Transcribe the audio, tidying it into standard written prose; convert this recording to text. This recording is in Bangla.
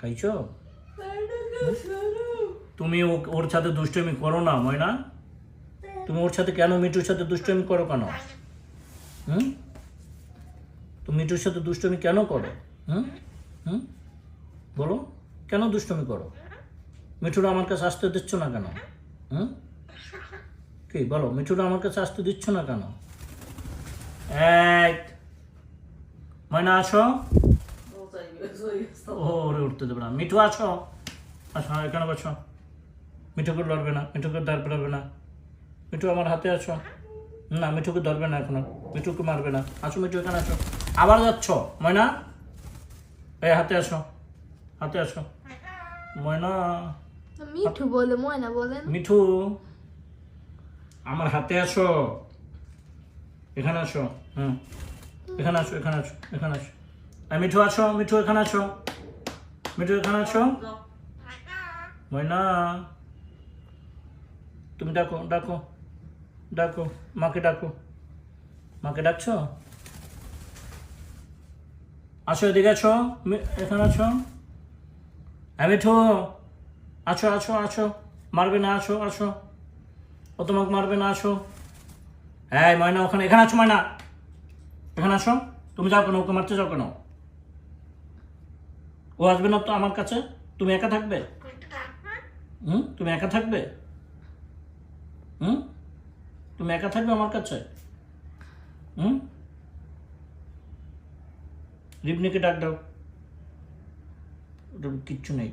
খাইছো? তুমি ওর সাথে দুষ্টুমি করো না ময়না। তুমি ওর সাথে কেন, মিঠুর সাথে দুষ্টুমি করো কেন? হুম, তুমি মিঠুর সাথে দুষ্টুমি কেন করো? হুম হুম বলো, কেন দুষ্টুমি করো? মিঠুরা আমার কাছে আসতে দিচ্ছ না কেন? হুম, কি বলো, মিঠুরা আমার কাছে আসতে দিচ্ছ না কেন? এক ময়না আসো। ওরে উঠতে দেবে না। মিঠু আসো, আসো এখানে বসো। মিঠুকে লড়বে না, মিঠুকে ধরবে না। মিঠু আমার হাতে আসো। না, মিঠুকে ধরবে না এখনো, মিঠুকে মারবে না। আসো মিঠু, এখানে আসো। আবার যাচ্ছ ময়না? এই হাতে আসো, হাতে আসো ময়না। মিঠু বলে ময়না বলেন। মিঠু আমার হাতে আসো, এখানে আসো। হুম, এখানে আসো, এখানে আসো, এখানে আসো। আর মিঠু আসো, মিঠু এখানে আসো, মিঠু এখানে আসো। ময়না তুমি ডাকো, ডাকো, ডাকো, মাকে ডাকো। মাকে ডাকছো? আসো এদিকে আসো, এখানে আসো। হ্যাঁ মিঠু, আসো আসো আসো। মারবে না, আসো আসো। ও তোমাকে মারবে না, আসো। হ্যাঁ ময়না ওখানে, এখানে আসো ময়না, এখানে আসো। তুমি যাও কেন, ওকে মারতে যাও কেন? ও আসবে না তো আমার কাছে? তুমি একা থাকবে? হুম, তুমি একা থাকবে? হুম, তুমি একা থাকবে আমার কাছে? হুম, রিপনিকে ডাক দাও। ওটা কিচ্ছু নেই।